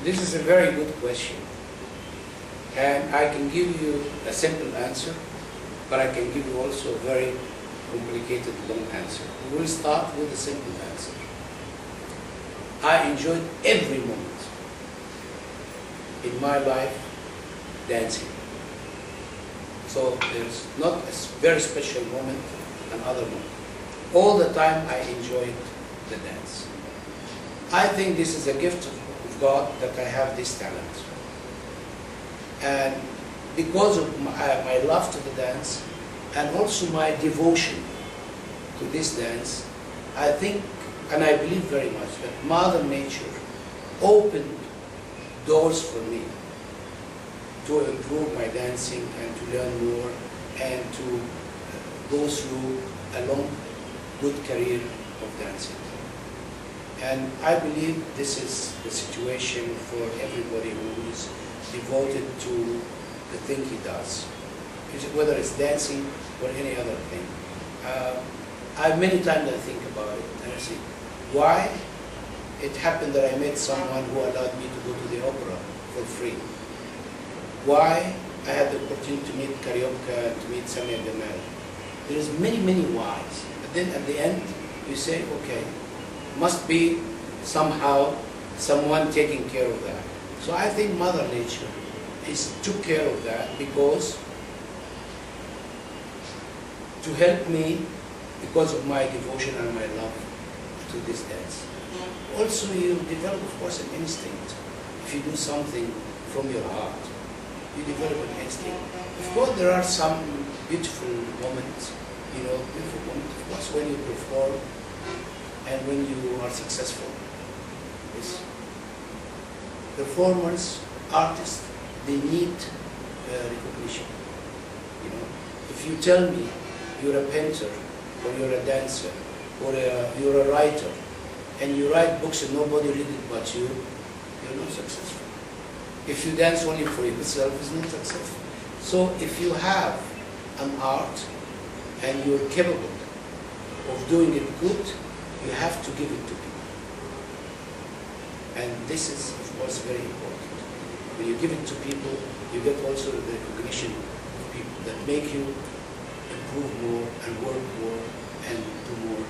This is a very good question, and I can give you a simple answer, but I can give you also a very complicated long answer. We will start with a simple answer. I enjoyed every moment in my life dancing. So there's not a very special moment, another moment. All the time I enjoyed the dance. I think this is a gift of God that I have this talent. And because of my love to the dance and also my devotion to this dance, I think and I believe very much that Mother Nature opened doors for me to improve my dancing and to learn more and to go through a long, good career of dancing. And I believe this is the situation for everybody who is devoted to the thing he does, whether it's dancing or any other thing. Many times I think about it and I say, why it happened that I met someone who allowed me to go to the opera for free? Why I had the opportunity to meet Carioca, to meet Samia Gamal? There's many, many whys. But then at the end, you say, okay, must be somehow someone taking care of that. So I think Mother Nature took care of that because to help me because of my devotion and my love to this dance. Also, you develop, of course, an instinct. If you do something from your heart, you develop an instinct. Of course, there are some beautiful moments, beautiful moments, of course, when you perform and when you are successful. Yes. Performers, artists, they need recognition. If you tell me you're a painter, or you're a dancer, or you're a writer, and you write books and nobody reads it but you, you're not successful. If you dance only for yourself, it's not successful. So if you have an art and you're capable of doing it good, you have to give it to people. And this is, of course, very important. When you give it to people, you get also the recognition of people that make you improve more and work more and do more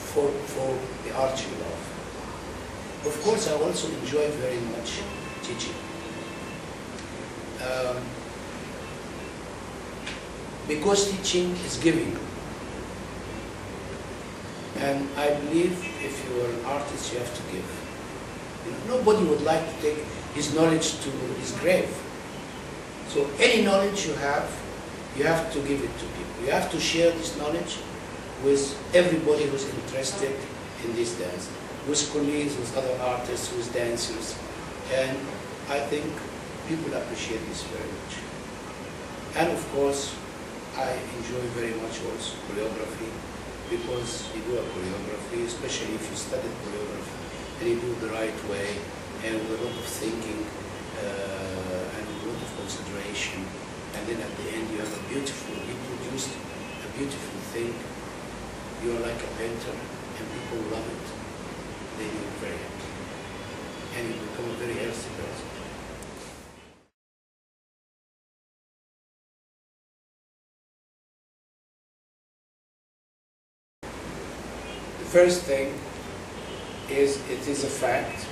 for the art you love. Of course, I also enjoy very much teaching. Because teaching is giving. And I believe if you are an artist, you have to give. Nobody would like to take his knowledge to his grave. So any knowledge you have to give it to people. You have to share this knowledge with everybody who's interested in this dance, with colleagues, with other artists, with dancers. And I think people appreciate this very much. And of course, I enjoy very much also choreography, because you do a choreography, especially if you studied choreography, and you do it the right way, and with a lot of thinking, and with a lot of consideration, and then at the end you produced a beautiful thing. You are like a painter, and people love it. They are very happy. And you become a very healthy person. The first thing is, it is a fact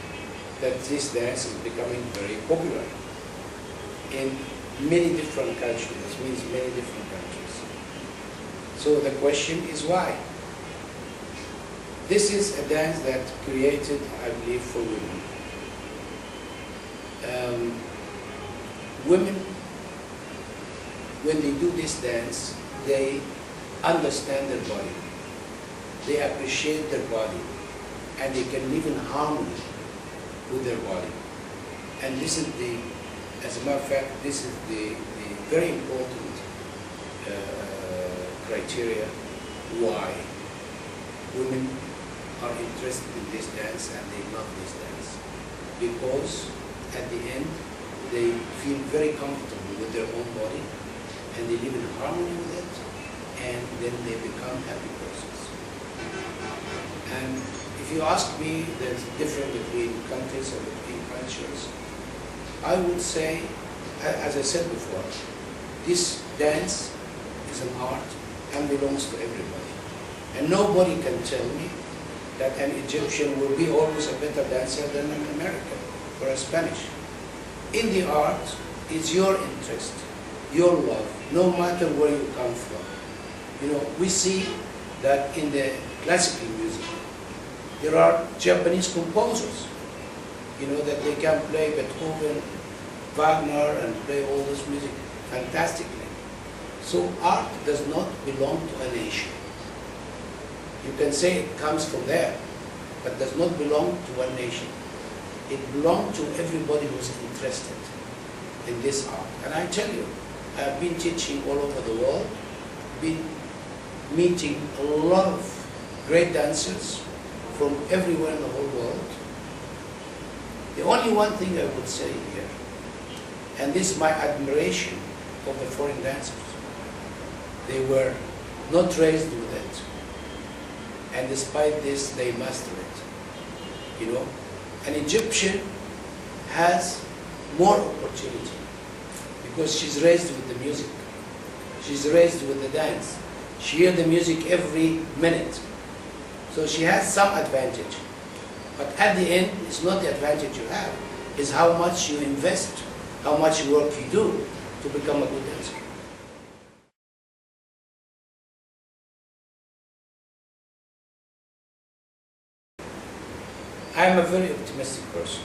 that this dance is becoming very popular in many different countries. This means many different countries. So the question is why? This is a dance that created, I believe, for women. Women, when they do this dance, they understand their body. They appreciate their body, and they can live in harmony with their body. And this is as a matter of fact, this is the very important criteria why women are interested in this dance and they love this dance. Because at the end, they feel very comfortable with their own body and they live in harmony with it, and then they become happy persons. And if you ask me, there's a difference between countries or between cultures, I would say, as I said before, this dance is an art and belongs to everybody. And nobody can tell me that an Egyptian will be always a better dancer than an American or a Spanish. In the art, it's your interest, your love, no matter where you come from. You know, we see that in the classical music, there are Japanese composers, you know, that they can play Beethoven, Wagner, and play all this music fantastically. So art does not belong to a nation. You can say it comes from there, but does not belong to one nation. It belongs to everybody who's interested in this art. And I tell you, I've been teaching all over the world, been meeting a lot of great dancers from everywhere in the whole world. The only one thing I would say here, and this is my admiration of the foreign dancers, they were not raised with it. And despite this, they master it. You know, an Egyptian has more opportunity because she's raised with the music. She's raised with the dance. She hears the music every minute. So she has some advantage. But at the end, it's not the advantage you have. It's how much you invest, how much work you do to become a good dancer. I'm a very optimistic person.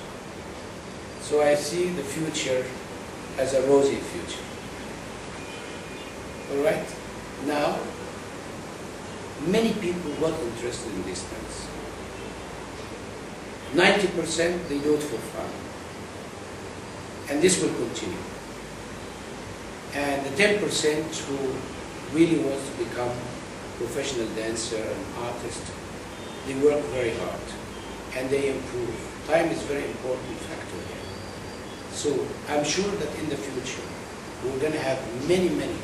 So I see the future as a rosy future. All right? Now, many people got interested in this dance. 90% they do it for fun. And this will continue. And the 10% who really wants to become professional dancer and artist, they work very hard and they improve. Time is a very important factor here. So I'm sure that in the future we're going to have many, many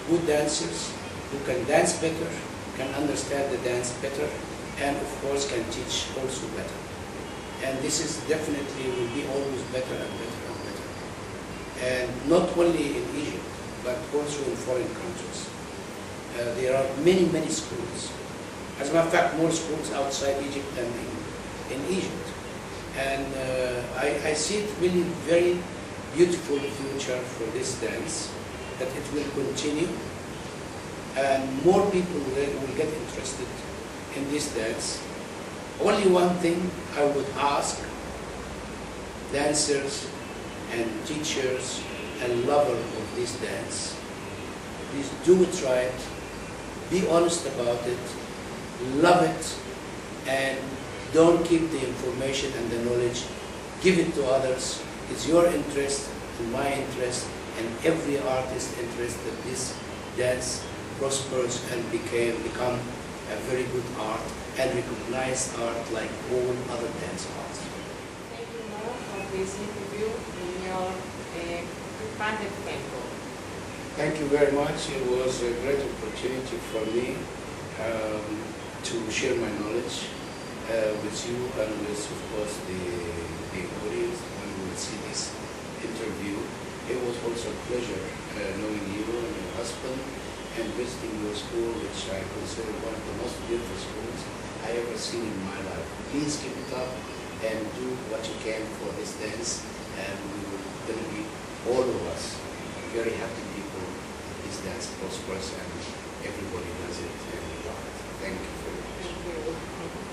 good dancers who can dance better, can understand the dance better, and of course can teach also better. And this is definitely will be always better and better and better. And not only in Egypt, but also in foreign countries. There are many, many schools. As a matter of fact, more schools outside Egypt than in Egypt. And I see it really very beautiful future for this dance, that it will continue and more people will get interested in this dance. Only one thing I would ask dancers and teachers and lovers of this dance, please do it right, be honest about it, love it, and don't keep the information and the knowledge, give it to others. It's your interest and my interest and every artist's interest that this dance prospers and become a very good art and recognized art like all other dance arts. Thank you more for this interview in your expanded tempo. Thank you very much. It was a great opportunity for me to share my knowledge with you and with, of course, the audience when we will see this interview. It was also a pleasure knowing you and your husband and visiting your school, which I consider one of the most beautiful schools I ever seen in my life. Please keep it up and do what you can for this dance, and we will going to be, all of us, very happy people. This dance prospers and everybody does it and we love it. Thank you very much. Thank you.